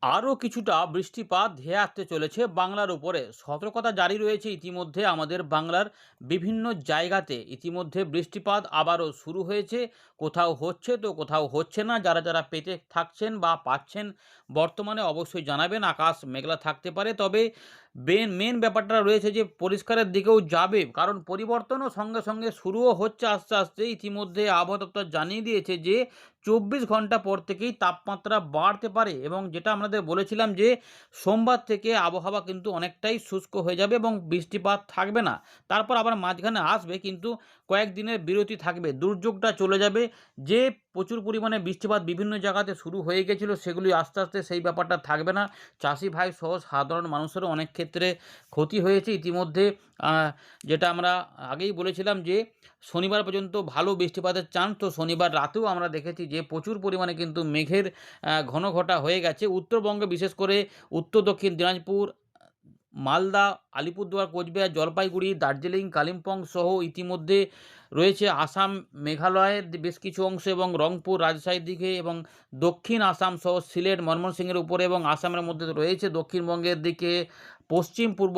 আরও কিছুটা বৃষ্টিপাত ধেয়ে আসতে চলেছে বাংলার উপরে। সতর্কতা জারি রয়েছে ইতিমধ্যে আমাদের বাংলার বিভিন্ন জায়গাতে। ইতিমধ্যে বৃষ্টিপাত আবারও শুরু হয়েছে। কোথাও হচ্ছে তো কোথাও হচ্ছে না। যারা যারা পেতে থাকছেন বা পাচ্ছেন বর্তমানে অবশ্যই জানাবেন। আকাশ মেঘলা থাকতে পারে, তবে মেন ব্যাপারটা রয়েছে যে পরিষ্কারের দিকেও যাবে, কারণ পরিবর্তনও সঙ্গে সঙ্গে শুরুও হচ্ছে আস্তে আস্তে। ইতিমধ্যে আবহাওয়া দপ্তর জানিয়ে দিয়েছে যে 24 ঘন্টা পর থেকেই তাপমাত্রা বাড়তে পারে, এবং যেটা আমাদের বলেছিলাম যে সোমবার থেকে আবহাওয়া কিন্তু অনেকটাই শুষ্ক হয়ে যাবে এবং বৃষ্টিপাত থাকবে না। তারপর আবার মাঝখানে আসবে, কিন্তু কয়েকদিনের বিরতি থাকবে, দুর্যোগটা চলে যাবে। যে প্রচুর পরিমাণে বৃষ্টিপাত বিভিন্ন জায়গাতে শুরু হয়ে গেছিলো, সেগুলি আস্তে আস্তে সেই ব্যাপারটা থাকবে না। চাষি ভাই সহ সাধারণ মানুষেরও অনেক ক্ষেত্রে ক্ষতি হয়েছে ইতিমধ্যে। আহ, যেটা আমরা আগেই বলেছিলাম যে শনিবার পর্যন্ত ভালো বৃষ্টিপাতের চান্স, তো শনিবার রাতেও আমরা দেখেছি যে প্রচুর পরিমাণে কিন্তু মেঘের ঘন ঘটা হয়ে গেছে উত্তরবঙ্গে, বিশেষ করে উত্তর দক্ষিণ দিনাজপুর, মালদা, আলিপুরদুয়ার, কোচবিহার, জলপাইগুড়ি, দার্জিলিং, কালিম্পং সহ ইতিমধ্যে রয়েছে আসাম, মেঘালয়ের বেশ কিছু অংশ এবং রংপুর, রাজশাহীর দিকে, এবং দক্ষিণ আসাম সহ সিলেট, ময়মনসিংহের উপরে এবং আসামের মধ্যে রয়েছে দক্ষিণবঙ্গের দিকে, পশ্চিম পূর্ব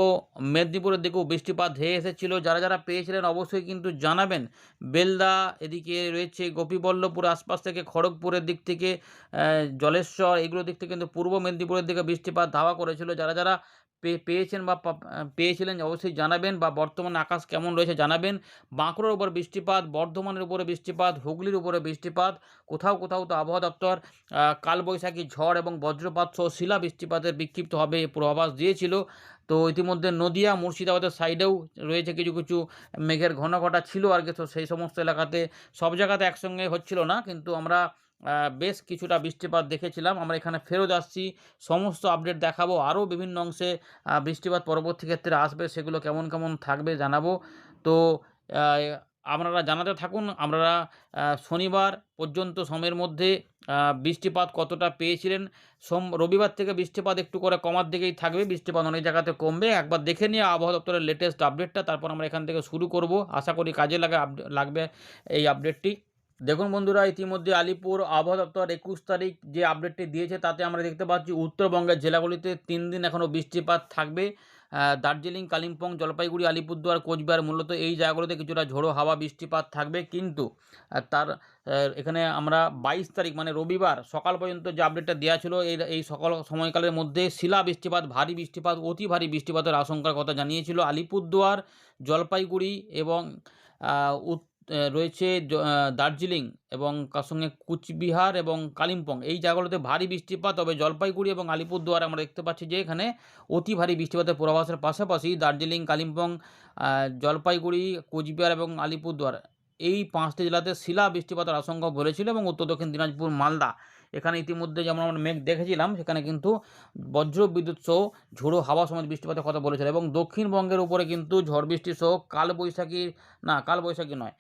মেদিনীপুরের দিকেও বৃষ্টিপাত ধেয়ে এসেছিল। যারা যারা পেয়েছিলেন অবশ্যই কিন্তু জানাবেন। বেলদা এদিকে রয়েছে, গোপীবল্লভপুর আশপাশ থেকে, খড়গপুরের দিক থেকে, জলেশ্বর এগুলোর দিক থেকে কিন্তু পূর্ব মেদিনীপুরের দিকে বৃষ্টিপাত ধাওয়া করেছিল। যারা যারা পেয়েছেন বা পেয়েছিলেন অবশ্যই জানাবেন, বা বর্তমানে আকাশ কেমন রয়েছে জানাবেন। বাঁকুড়ার উপর বৃষ্টিপাত, বর্ধমানের উপরে বৃষ্টিপাত, হুগলির উপরে বৃষ্টিপাত, কোথাও কোথাও তো আবহাওয়া দপ্তর কালবৈশাখী ঝড় এবং বজ্রপাত সহ শিলা বৃষ্টিপাতের বিক্ষিপ্ত হবে পূর্বাভাস দিয়েছিল। তো ইতিমধ্যে নদিয়া, মুর্শিদাবাদের সাইডেও রয়েছে কিছু কিছু মেঘের ঘন ঘটা ছিল আর কি। তো সেই সমস্ত এলাকাতে সব জায়গাতে একসঙ্গে হচ্ছিল না, কিন্তু আমরা বেশ কিছুটা বৃষ্টিপাত দেখেছিলাম। আমরা এখানে ফেরত আসছি, সমস্ত আপডেট দেখাবো। আরও বিভিন্ন অংশে বৃষ্টিপাত পরবর্তী ক্ষেত্রে আসবে, সেগুলো কেমন কেমন থাকবে জানাবো। তো আহ, আপনারা জানাতে থাকুন। আপনারা শনিবার পর্যন্ত সময়ের মধ্যে বৃষ্টিপাত কতটা পেয়েছিলেন। রবিবার থেকে বৃষ্টিপাত একটু করে কমার দিকেই থাকবে, বৃষ্টিপাত অনেক জায়গাতে কমবে। একবার দেখে নিয়ে আবহাওয়া দপ্তরের লেটেস্ট আপডেটটা, তারপর আমরা এখান থেকে শুরু করব। আশা করি কাজে লাগবে এই আপডেটটি। দেখুন বন্ধুরা, ইতিমধ্যে আলিপুর আবহাওয়া দপ্তর 21 তারিখ যে আপডেটটি দিয়েছে, তাতে আমরা দেখতে পাচ্ছি উত্তরবঙ্গের জেলাগুলিতে 3 দিন এখনও বৃষ্টিপাত থাকবে। দার্জিলিং, কালিম্পং, জলপাইগুড়ি, আলিপুরদুয়ার, কোচবিহার, মূলত এই জায়গাগুলোতে কিছুটা ঝোড়ো হাওয়া বৃষ্টিপাত থাকবে। কিন্তু তার এখানে আমরা 22 তারিখ মানে রবিবার সকাল পর্যন্ত যে আপডেটটা দেওয়া ছিল, এই সকাল সময়কালের মধ্যে শিলা বৃষ্টিপাত, ভারী বৃষ্টিপাত, অতি ভারী বৃষ্টিপাতের আশঙ্কার কথা জানিয়েছিল আলিপুরদুয়ার, জলপাইগুড়ি এবং রয়েছে দার্জিলিং এবং তার সঙ্গে কুচবিহার এবং কালিম্পং, এই জায়গাগুলোতে ভারী বৃষ্টিপাত। তবে জলপাইগুড়ি এবং আলিপুরদুয়ারে আমরা দেখতে পাচ্ছি যে এখানে অতি ভারী বৃষ্টিপাতের পূর্বাভাসের পাশাপাশি দার্জিলিং, কালিম্পং, জলপাইগুড়ি, কোচবিহার এবং আলিপুরদুয়ার, এই 5টি জেলাতে শিলা বৃষ্টিপাতের আশঙ্কা বলেছিল। এবং উত্তর দক্ষিণ দিনাজপুর, মালদা, এখানে ইতিমধ্যে যেমন আমরা মেঘ দেখেছিলাম, সেখানে কিন্তু বজ্র বিদ্যুৎ সহ ঝোড়ো হাওয়া সমেত বৃষ্টিপাতের কথা বলেছিল। এবং দক্ষিণবঙ্গের উপরে কিন্তু ঝড় বৃষ্টি সহ কালবৈশাখী, না কালবৈশাখী নয়,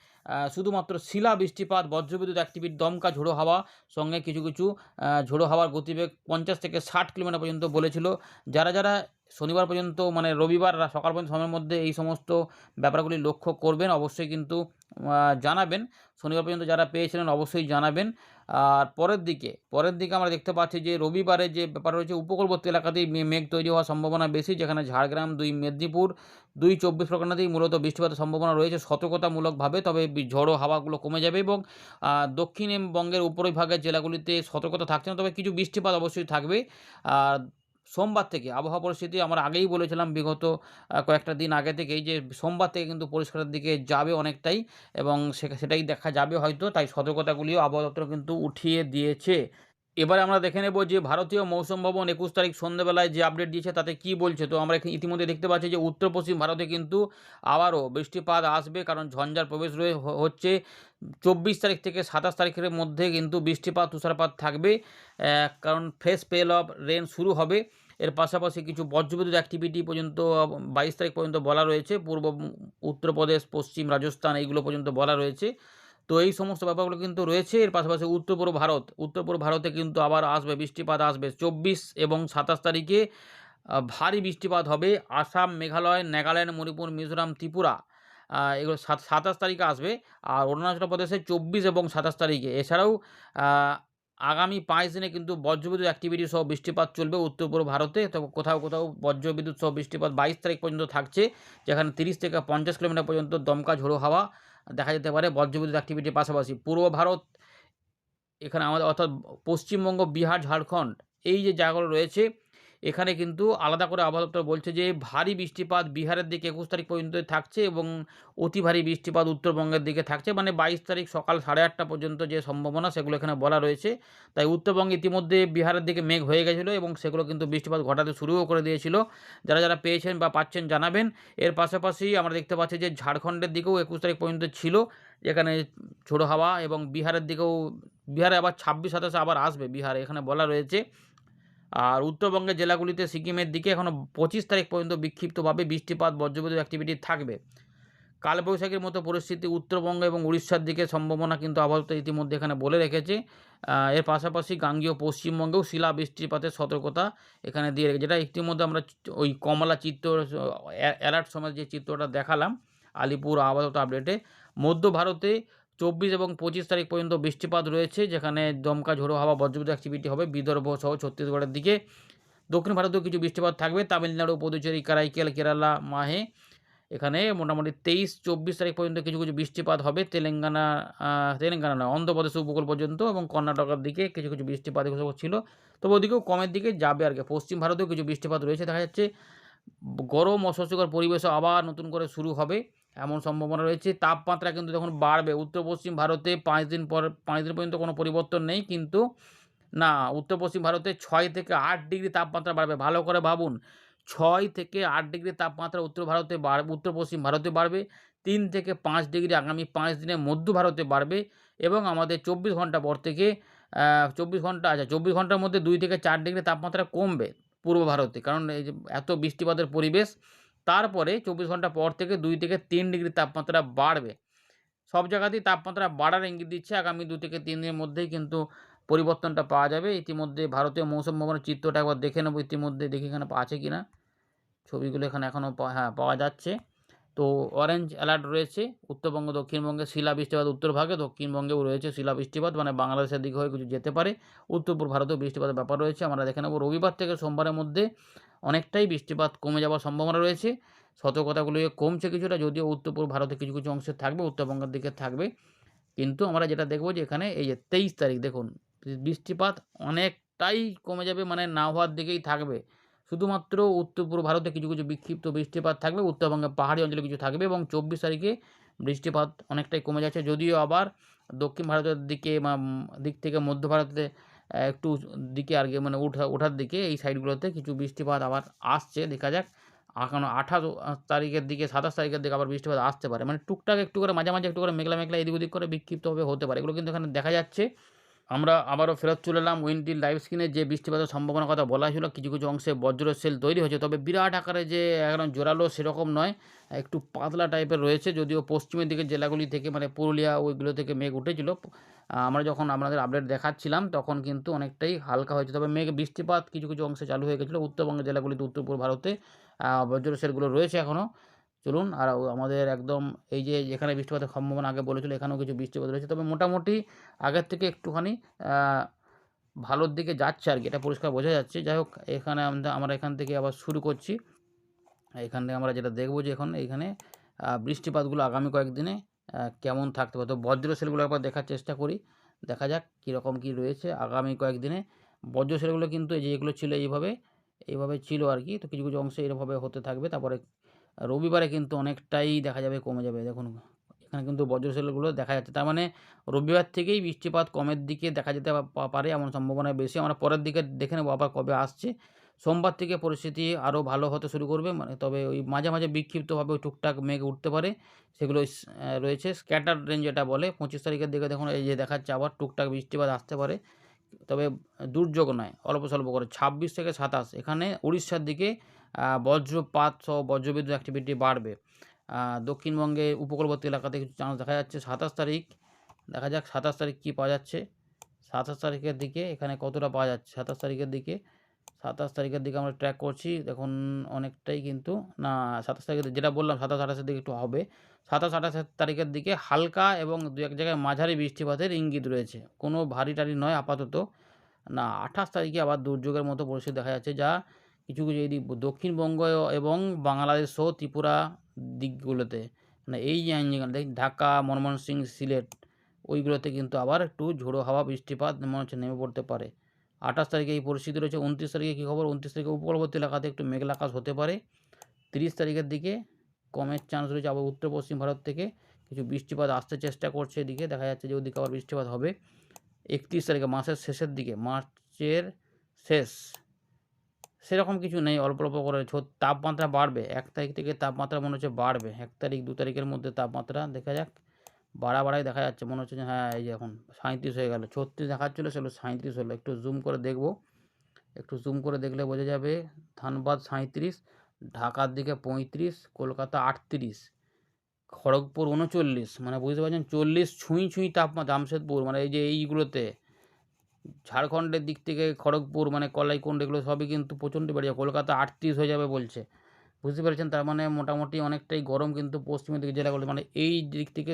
শুধুমাত্র শিলা বৃষ্টিপাত, বজ্রবিদ্যুৎ অ্যাক্টিভিটি, দমকা ঝোড়ো হাওয়া সঙ্গে কিছু কিছু ঝোড়ো হাওয়ার গতিবেগ 50 থেকে 60 কিলোমিটার পর্যন্ত বলেছিল। যারা যারা শনিবার পর্যন্ত মানে রবিবার সকাল পর্যন্ত সময়ের মধ্যে এই সমস্ত ব্যাপারগুলি লক্ষ্য করবেন, অবশ্যই কিন্তু জানাবেন। শনিবার পর্যন্ত যারা পেয়েছিলেন অবশ্যই জানাবেন। আর পরের দিকে আমরা দেখতে পাচ্ছি যে রবিবারে যে ব্যাপার রয়েছে, উপকূলবর্তী এলাকাতেই মেঘ তৈরি হওয়ার সম্ভাবনা বেশি, যেখানে ঝাড়গ্রাম, 2 মেদিনীপুর, 2 চব্বিশ পরগনাতেই মূলত বৃষ্টিপাতের সম্ভাবনা রয়েছে সতর্কতামূলকভাবে। তবে ঝড়ো হাওয়াগুলো কমে যাবে এবং দক্ষিণবঙ্গের উপরিভাগের জেলাগুলিতে সতর্কতা থাকছে না, তবে কিছু বৃষ্টিপাত অবশ্যই থাকবে। আর সোমবার থেকে আবহাওয়া পরিস্থিতি আমরা আগেই বলেছিলাম বিগত কয়েকটা দিন আগে থেকেই, যে সোমবার থেকে কিন্তু পরিষ্কারের দিকে যাবে অনেকটাই, এবং সেটাই দেখা যাবে হয়তো। তাই সতর্কতাগুলিও আবহাওয়া দপ্তর কিন্তু উঠিয়ে দিয়েছে। এবারে আমরা দেখে নেব যে ভারতীয় মৌসুম ভবন 21 তারিখ সন্ধ্যেবেলায় যে আপডেট দিয়েছে তাতে কি বলছে। তো আমরা ইতিমধ্যে দেখতে পাচ্ছি যে উত্তর পশ্চিম ভারতে কিন্তু আবারও বৃষ্টিপাত আসবে, কারণ ঝঞ্ঝার প্রবেশ হচ্ছে। 24 তারিখ থেকে 27 তারিখের মধ্যে কিন্তু বৃষ্টিপাত, তুষারপাত থাকবে, কারণ ফ্রেশ স্পেল অফ রেন শুরু হবে। এর পাশাপাশি কিছু বজ্রবিদ্যুৎ অ্যাক্টিভিটি পর্যন্ত 22 তারিখ পর্যন্ত বলা রয়েছে। উত্তরপ্রদেশ, পশ্চিম রাজস্থান এইগুলো পর্যন্ত বলা রয়েছে। তো এই সমস্ত ব্যাপারগুলো কিন্তু রয়েছে। এর পাশাপাশি উত্তর পূর্ব ভারতে কিন্তু আবার আসবে, বৃষ্টিপাত আসবে 24 এবং 27 তারিখে। ভারী বৃষ্টিপাত হবে আসাম, মেঘালয়, নাগাল্যান্ড, মণিপুর, মিজোরাম, ত্রিপুরা, এগুলো 27 তারিখে আসবে। আর অরুণাচল প্রদেশে 24 এবং 27 তারিখে। এছাড়াও আগামী ৫ দিনে কিন্তু বজ্রবিদ্যুৎ অ্যাক্টিভিটি সহ বৃষ্টিপাত চলবে উত্তর পূর্ব ভারতে। তবে কোথাও, কোথাও বজ্রবিদ্যুৎ সহ বৃষ্টিপাত ২২ তারিখ পর্যন্ত থাকছে। যেখানে ৩০ থেকে ৫০ কিলোমিটার পর্যন্ত দমকা ঝোড়ো হাওয়া দেখা যেতে পারে বজ্রবিদ্যুৎ অ্যাক্টিভিটির পাশাপাশি। পূর্ব ভারত এখানে আমাদের অর্থাৎ পশ্চিমবঙ্গ, বিহার, ঝাড়খণ্ড এই যে জায়গাগুলো রয়েছে, এখানে কিন্তু আলাদা করে আবহাওয়া দপ্তর বলছে যে ভারী বৃষ্টিপাত বিহারের দিকে ২১ তারিখ পর্যন্ত থাকছে এবং অতি ভারী বৃষ্টিপাত উত্তরবঙ্গের দিকে থাকছে। মানে ২২ তারিখ সকাল ৮:৩০ পর্যন্ত যে সম্ভাবনা সেগুলো এখানে বলা রয়েছে। তাই উত্তরবঙ্গে ইতিমধ্যে বিহারের দিকে মেঘ হয়ে গেছিলো এবং সেগুলো কিন্তু বৃষ্টিপাত ঘটাতে শুরুও করে দিয়েছিল। যারা, যারা পেয়েছেন বা পাচ্ছেন জানাবেন। এর পাশাপাশি আমরা দেখতে পাচ্ছি যে ঝাড়খণ্ডের দিকেও ২১ তারিখ পর্যন্ত ছিল। যেখানে ঝোড়ো হাওয়া এবং বিহারের দিকেও, বিহারে আবার ২৬-২৭ আবার আসবে বিহারে এখানে বলা রয়েছে। আর উত্তরবঙ্গের জেলাগুলিতে সিকিমের দিকে এখনও ২৫ তারিখ পর্যন্ত বিক্ষিপ্তভাবে বৃষ্টিপাত বজ্রবিদ্যুৎ অ্যাক্টিভিটি থাকবে। কালবৈশাখীর মতো পরিস্থিতি উত্তরবঙ্গ এবং উড়িষ্যার দিকে সম্ভাবনা কিন্তু আবহাওয়া দপ্তর ইতিমধ্যে এখানে বলে রেখেছে। এর পাশাপাশি গাঙ্গেয় পশ্চিমবঙ্গেও শিলা বৃষ্টিপাতের সতর্কতা এখানে দিয়ে রেখেছে। যেটা ইতিমধ্যে আমরা ওই কমলা চিত্র অ্যালার্ট সময় যে চিত্রটা দেখালাম আলিপুর আবহাওয়া দপ্তর আপডেটে। মধ্য ভারতে ২৪ এবং ২৫ তারিখ পর্যন্ত বৃষ্টিপাত রয়েছে, যেখানে দমকা ঝোড়ো হাওয়া বজ্রবিদ্যুৎ অ্যাক্টিভিটি হবে বিদর্ভ সহ ছত্তিশগড়ের দিকে। দক্ষিণ ভারতেও কিছু বৃষ্টিপাত থাকবে, তামিলনাড়ু, পুদুচেরি, কারাইকেল, কেরালা, মাহে এখানে মোটামুটি ২৩-২৪ তারিখ পর্যন্ত কিছু, কিছু বৃষ্টিপাত হবে। তেলেঙ্গানা নয়, অন্ধ্রপ্রদেশ উপকূল পর্যন্ত এবং কর্ণাটকের দিকে কিছু, কিছু বৃষ্টিপাত এগুলো ছিল। তবে ওদিকেও কমের দিকে যাবে আর কি। পশ্চিম ভারতেও কিছু বৃষ্টিপাত রয়েছে দেখা যাচ্ছে। গরম অস্বস্তিকর পরিবেশও আবার নতুন করে শুরু হবে এমন সম্ভাবনা রয়েছে। তাপমাত্রা কিন্তু যখন বাড়বে উত্তর পশ্চিম ভারতে ৫ দিন পর্যন্ত কোনো পরিবর্তন নেই, কিন্তু না, উত্তর পশ্চিম ভারতে ৬ থেকে ৮ ডিগ্রি তাপমাত্রা বাড়বে। ভালো করে ভাবুন, ৬ থেকে ৮ ডিগ্রি তাপমাত্রা উত্তর পশ্চিম ভারতে বাড়বে। ৩ থেকে ৫ ডিগ্রি আগামী ৫ দিনে মধ্য ভারতে বাড়বে এবং আমাদের ২৪ ঘন্টা পর থেকে ২৪ ঘন্টার মধ্যে ২ থেকে ৪ ডিগ্রি তাপমাত্রা কমবে পূর্ব ভারতে। কারণ এই যে এত বৃষ্টিপাতের পরিবেশ, তারপরে ২৪ ঘন্টা পর থেকে ২ থেকে ৩ ডিগ্রি তাপমাত্রা বাড়বে। সব জায়গাতেই তাপমাত্রা বাড়ার ইঙ্গিত দিচ্ছে। আগামী ২ থেকে ৩ দিনের মধ্যেই কিন্তু পরিবর্তনটা পাওয়া যাবে। ইতিমধ্যে ভারতীয় মৌসুম ভবনের চিত্রটা একবার দেখে নেব ইতিমধ্যে, দেখি এখানে আছে কিনা। ছবিগুলো এখানে এখনও পাওয়া যাচ্ছে। তো অরেঞ্জ অ্যালার্ট রয়েছে উত্তরবঙ্গ, দক্ষিণবঙ্গে শিলা বৃষ্টিপাত উত্তরভাগে, দক্ষিণবঙ্গেও রয়েছে শিলা বৃষ্টিপাত, মানে বাংলাদেশের দিকে হয়ে কিছু যেতে পারে। উত্তর পূর্ব ভারতেও বৃষ্টিপাতের ব্যাপার রয়েছে। আমরা দেখে নেব রবিবার থেকে সোমবারের মধ্যে অনেকটাই বৃষ্টিপাত কমে যাওয়ার সম্ভাবনা রয়েছে। সতর্কতাগুলো কমছে কিছুটা, যদিও উত্তর পূর্ব ভারতে কিছু, কিছু অংশে থাকবে, উত্তরবঙ্গের দিকে থাকবে। কিন্তু আমরা যেটা দেখব যে এখানে এই যে ২৩ তারিখ দেখুন, বৃষ্টিপাত অনেকটাই কমে যাবে, মানে না হওয়ার দিকেই থাকবে। শুধুমাত্র উত্তর পূর্ব ভারতে কিছু, কিছু বিক্ষিপ্ত বৃষ্টিপাত থাকবে, উত্তরবঙ্গের পাহাড়ি অঞ্চলে কিছু থাকবে এবং ২৪ তারিখে বৃষ্টিপাত অনেকটাই কমে যাচ্ছে। যদিও আবার দক্ষিণ ভারতের দিকে দিক থেকে মধ্য ভারতে একটু দিকে আগে মানে ওঠার দিকে এই সাইডগুলোতে কিছু বৃষ্টিপাত আবার আসছে, দেখা যাক। এখন ২৮ তারিখের দিকে ২৭ তারিখের দিকে আবার বৃষ্টিপাত আসতে পারে। মানে টুকটাক একটু করে মাঝে, মাঝে একটু করে মেঘলা, মেঘলা এদিক ওদিক করে বিক্ষিপ্তভাবে হতে পারে। এগুলো কিন্তু এখানে দেখা যাচ্ছে। আমরা আবারও ফেরত চলে এলাম উইন্ডটিল লাইভ স্ক্রিনে। যে বৃষ্টিপাতের সম্ভাবনার কথা বলা হয়েছিল, কিছু, কিছু অংশে বজ্রের সেল তৈরি হয়েছে, তবে বিরাট আকারে যে একদম জোরালো সেরকম নয়, একটু পাতলা টাইপের রয়েছে। যদিও পশ্চিমের দিকের জেলাগুলি থেকে মানে পুরুলিয়া ওইগুলো থেকে মেঘ উঠেছিল। আমরা যখন আপনাদের আপডেট দেখাচ্ছিলাম তখন কিন্তু অনেকটাই হালকা হয়েছে, তবে বৃষ্টিপাত কিছু, কিছু অংশে চালু হয়ে গেছিলো উত্তরবঙ্গের জেলাগুলিতে, উত্তর পূর্ব ভারতে বজ্রের সেলগুলো রয়েছে এখনও। চলুন, আর আমাদের একদম এই যে যেখানে বৃষ্টিপাতের সম্ভাবনা আগে বলেছিল এখানেও কিছু বৃষ্টিপাত রয়েছে, তবে মোটামুটি আগের থেকে একটুখানি ভালোর দিকে যাচ্ছে আর কি, এটা পরিষ্কার বোঝা যাচ্ছে। যাই হোক, এখানে আমরা এখান থেকে আবার শুরু করছি। এখান থেকে আমরা যেটা দেখব যে এখন এইখানে বৃষ্টিপাতগুলো আগামী কয়েকদিনে কেমন থাকতে পারে। তো বজ্র সেলগুলো একবার দেখার চেষ্টা করি, দেখা যাক কীরকম কী রয়েছে আগামী কয়েকদিনে। বজ্র সেলগুলো কিন্তু এই যে এগুলো ছিল এইভাবে ছিল আর কি। তো কিছু, কিছু অংশে এরভাবে হতে থাকবে। তারপরে রবিবারে কিন্তু অনেকটাই দেখা যাবে কমে যাবে। দেখুন এখানে কিন্তু বজ্রসেলগুলো দেখা যাচ্ছে, তার মানে রবিবার থেকেই বৃষ্টিপাত কমের দিকে দেখা যেতে পারে এমন সম্ভাবনা বেশি। আমরা পরের দিকে দেখে নেব আবার কবে আসছে। সোমবার থেকে পরিস্থিতি আরও ভালো হতে শুরু করবে, মানে তবে ওই মাঝে, মাঝে বিক্ষিপ্তভাবে ওই টুকটাক মেঘ উঠতে পারে, সেগুলো রয়েছে স্ক্যাটার রেঞ্জ যেটা বলে। ২৫ তারিখের দিকে দেখুন এই যে দেখাচ্ছে আবার টুকটাক বৃষ্টিপাত আসতে পারে, তবে দুর্যোগ নয়, অল্প স্বল্প করে। ২৬ থেকে ২৭ এখানে উড়িষ্যার দিকে বজ্রপাত সহ বজ্রবিদ্যুৎ অ্যাক্টিভিটি বাড়বে। দক্ষিণবঙ্গে উপকূলবর্তী এলাকাতে কিছু চান্স দেখা যাচ্ছে। ২৭ তারিখ দেখা যাক ২৭ তারিখ কী পাওয়া যাচ্ছে। ২৭ তারিখের দিকে এখানে কতটা পাওয়া যাচ্ছে ২৭ তারিখের দিকে। 27 তারিখের দিকে আমরা ট্র্যাক করছি। দেখুন অনেকটাই কিন্তু না 27 তারিখের যেটা বললাম 27-28 এর দিকে একটু হবে। 27-28 তারিখের দিকে হালকা এবং ২-১ জায়গায় মাঝারি বৃষ্টিপাতের ইঙ্গিত রয়েছে। কোনো ভারী-টারি নয় আপাতত। না 28 তারিখে আবার দুর্যোগের মতো পরিস্থিতি দেখা যাচ্ছে, যা কিছু, কিছু এদিক দক্ষিণবঙ্গ এবং বাংলাদেশ সহ ত্রিপুরা দিকগুলোতে মানে এই যে ঢাকা, ময়মনসিংহ, সিলেট ওইগুলোতে কিন্তু আবার একটু ঝোড়ো হাওয়া বৃষ্টিপাত মনে হচ্ছে নেমে পড়তে পারে। 28 তারিখে এই পরিস্থিতি রয়েছে। 29 তারিখে কী খবর? 29 তারিখে উপকূলবর্তী এলাকাতে একটু মেঘলা আকাশ হতে পারে। 30 তারিখের দিকে কমের চান্স রয়েছে। আবার উত্তর পশ্চিম ভারত থেকে কিছু বৃষ্টিপাত আসতে চেষ্টা করছে, এদিকে দেখা যাচ্ছে যে ওদিকে আবার বৃষ্টিপাত হবে। 31 তারিখে মাসের শেষের দিকে, মার্চের শেষ, সেরকম কিছু নেই, অল্প অল্প করে তাপমাত্রা বাড়বে। 1 তারিখ থেকে তাপমাত্রা মনে হচ্ছে বাড়বে। 1 তারিখ 2 তারিখের মধ্যে তাপমাত্রা দেখা যাক, বাড়াই দেখা যাচ্ছে। মনে হচ্ছে যে হ্যাঁ এই যে এখন 37 হয়ে গেল, 36 দেখাচ্ছিলো সেগুলো 37 হলো। একটু জুম করে দেখব, একটু জুম করে দেখলে বোঝা যাবে। ধানবাদ 37, ঢাকার দিকে 35, কলকাতা 38, খড়গপুর 39, মানে বুঝতে পারছেন 40 ছুঁই তাপমাত্রা। জামশেদপুর মানে এই যে এইগুলোতে ঝাড়খণ্ডের দিক থেকে খড়গপুর মানে কলাইকুণ্ড এগুলো সবই কিন্তু প্রচণ্ড বেড়ে যাবে। কলকাতা 38 হয়ে যাবে বলছে, বুঝতে পেরেছেন। তার মানে মোটামুটি অনেকটাই গরম কিন্তু পশ্চিমের দিকে জেলাগুলো, মানে এই দিক থেকে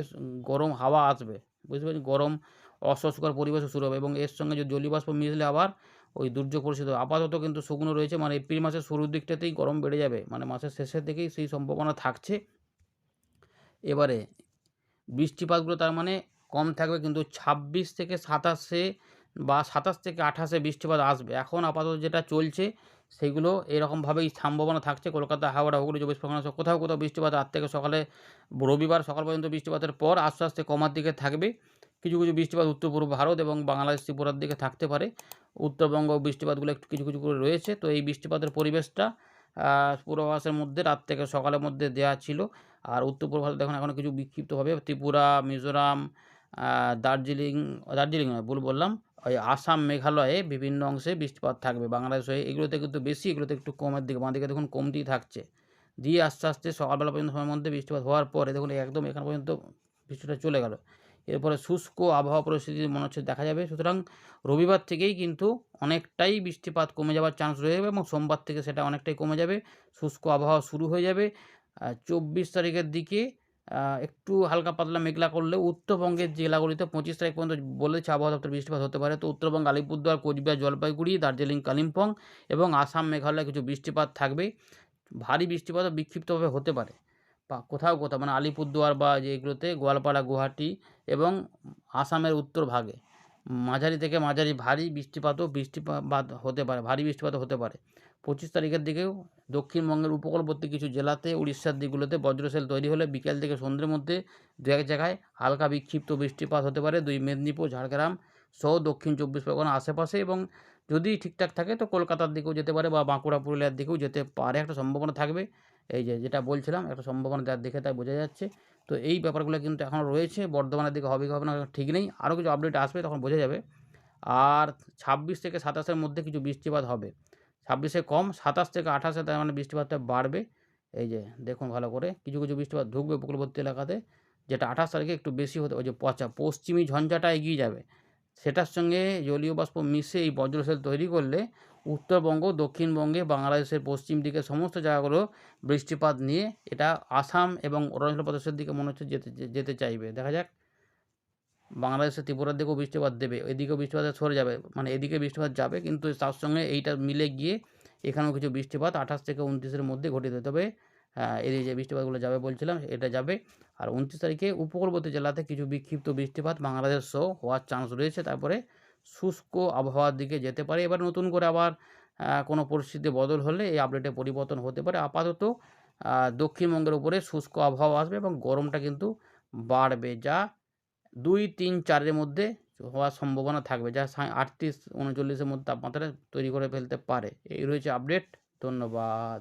গরম হাওয়া আসবে, বুঝতে পেরেছেন। গরম অস্বস্তিকর পরিবেশও শুরু হবে এবং এর সঙ্গে যে জলীয়বাষ্প মিশলে আবার ওই দুর্যোগ পরিস্থিতি হবে। আপাতত কিন্তু শুকনো রয়েছে, মানে এপ্রিল মাসের শুরুর দিকটাতেই গরম বেড়ে যাবে, মানে মাসের শেষের দিকেই সেই সম্ভাবনা থাকছে। এবারে বৃষ্টিপাতগুলো তার মানে কম থাকবে, কিন্তু 26 থেকে 27 বা 27 থেকে 28 বৃষ্টিপাত আসবে। এখন আপাতত যেটা চলছে সেগুলো এরকমভাবেই সম্ভাবনা থাকছে। কলকাতা, হাওড়া, হুগলি, 24 পরগনা কোথাও কোথাও বৃষ্টিপাত রাত থেকে সকালে, রবিবার সকাল পর্যন্ত বৃষ্টিপাতের পর আস্তে আস্তে কমার দিকে থাকবে। কিছু কিছু বৃষ্টিপাত উত্তর পূর্ব ভারত এবং বাংলাদেশ, ত্রিপুরার দিকে থাকতে পারে। উত্তরবঙ্গ বৃষ্টিপাতগুলো একটু কিছু কিছু করে রয়েছে। তো এই বৃষ্টিপাতের পরিবেশটা পূর্বাভাসের মধ্যে রাত থেকে সকালের মধ্যে দেওয়া ছিল। আর উত্তর পূর্ব ভারতে দেখুন এখনও কিছু বিক্ষিপ্তভাবে ত্রিপুরা, মিজোরাম, দার্জিলিং নয় ভুল বললাম, ওই আসাম, মেঘালয়ে বিভিন্ন অংশে বৃষ্টিপাত থাকবে। বাংলাদেশ হয়ে এগুলোতে কিন্তু বেশি, এগুলোতে একটু কমের দিকে, বাঁ দিকে দেখুন কমতেই থাকছে। দিয়ে আস্তে আস্তে সকালবেলা পর্যন্ত সময়ের মধ্যে বৃষ্টিপাত হওয়ার পরে দেখুন একদম এখান পর্যন্ত বৃষ্টিটা চলে গেল। এরপরে শুষ্ক আবহাওয়া পরিস্থিতি মনে হচ্ছে দেখা যাবে। সুতরাং রবিবার থেকেই কিন্তু অনেকটাই বৃষ্টিপাত কমে যাওয়ার চান্স রয়ে যাবে এবং সোমবার থেকে সেটা অনেকটাই কমে যাবে। শুষ্ক আবহাওয়া শুরু হয়ে যাবে। 24 তারিখের দিকে একটু হালকা পাতলা মেঘলা করলেও উত্তরবঙ্গের জেলাগুলিতে 25 তারিখ পর্যন্ত বলেছে আবহাওয়া দপ্তর বৃষ্টিপাত হতে পারে। তো উত্তরবঙ্গ, আলিপুরদুয়ার, কোচবিহার, জলপাইগুড়ি, দার্জিলিং, কালিম্পং এবং আসাম, মেঘালয়ে কিছু বৃষ্টিপাত থাকবে। ভারী বৃষ্টিপাতও বিক্ষিপ্তভাবে হতে পারে বা কোথাও কোথাও, মানে আলিপুরদুয়ার বা যেগুলোতে গোয়ালপাড়া, গুয়াহাটি এবং আসামের উত্তর ভাগে মাঝারি থেকে মাঝারি ভারী বৃষ্টিপাত হতে পারে, ভারী বৃষ্টিপাতও হতে পারে। 25 তারিখের দিকেও দক্ষিণবঙ্গের উপকূলবর্তী কিছু জেলাতে, উড়িষ্যার দিকগুলোতে বজ্রসেল তৈরি হলে বিকেল থেকে সন্ধ্যের মধ্যে দু এক জায়গায় হালকা বিক্ষিপ্ত বৃষ্টিপাত হতে পারে। মেদিনীপুর, ঝাড়গ্রাম সহ দক্ষিণ 24 পরগনার আশেপাশে, এবং যদি ঠিকঠাক থাকে তো কলকাতার দিকেও যেতে পারে বা বাঁকুড়া, পুরুলিয়ার দিকেও যেতে পারে, একটা সম্ভাবনা থাকবে। এই যেটা বলছিলাম একটা সম্ভাবনা দেখে তাই বোঝা যাচ্ছে। তো এই ব্যাপারগুলো কিন্তু এখনও রয়েছে। বর্ধমানের দিকে হবে কি হবে না ঠিক নেই, আরও কিছু আপডেট আসবে তখন বোঝা যাবে। আর 26 থেকে 27 মধ্যে কিছু বৃষ্টিপাত হবে। 26 কম, 27 থেকে 28 তার মানে বৃষ্টিপাতটা বাড়বে। এই যে দেখুন ভালো করে কিছু কিছু বৃষ্টিপাত ঢুকবে উপকূলবর্তী এলাকাতে, যেটা 28 তারিখে একটু বেশি হতে, ওই যে পশ্চিমী ঝঞ্ঝাটা এগিয়ে যাবে, সেটার সঙ্গে জলীয় বাষ্প মিশে এই বজ্রসেল তৈরি করলে উত্তরবঙ্গ, দক্ষিণবঙ্গে, বাংলাদেশের পশ্চিম দিকে সমস্ত জায়গাগুলো বৃষ্টিপাত নিয়ে এটা আসাম এবং অরুণাচল প্রদেশের দিকে মনে হচ্ছে যেতে চাইবে। দেখা যাক, বাংলাদেশের ত্রিপুরার দিকেও বৃষ্টিপাত দেবে, এদিকেও বৃষ্টিপাত সরে যাবে, মানে এদিকে বৃষ্টিপাত যাবে কিন্তু তার সঙ্গে এইটা মিলে গিয়ে এখানেও কিছু বৃষ্টিপাত 28 থেকে 29 মধ্যে ঘটিত হতে হবে। এই যে বৃষ্টিপাতগুলো যাবে বলছিলাম এটা যাবে। আর 29 তারিখে উপকূলবর্তী জেলাতে কিছু বিক্ষিপ্ত বৃষ্টিপাত বাংলাদেশ সহ হওয়ার চান্স রয়েছে। তারপরে শুষ্ক আবহাওয়ার দিকে যেতে পারে। এবার নতুন করে আবার কোনো পরিস্থিতি বদল হলে এই আপডেটে পরিবর্তন হতে পারে। আপাতত দক্ষিণবঙ্গের উপরে শুষ্ক আবহাওয়া আসবে এবং গরমটা কিন্তু বাড়বে, যা 2, 3, 4 মধ্যে হওয়ার সম্ভাবনা থাকবে, যা 38, 39 মধ্যে তাপমাত্রা তৈরি করে ফেলতে পারে। এই রয়েছে আপডেট। ধন্যবাদ।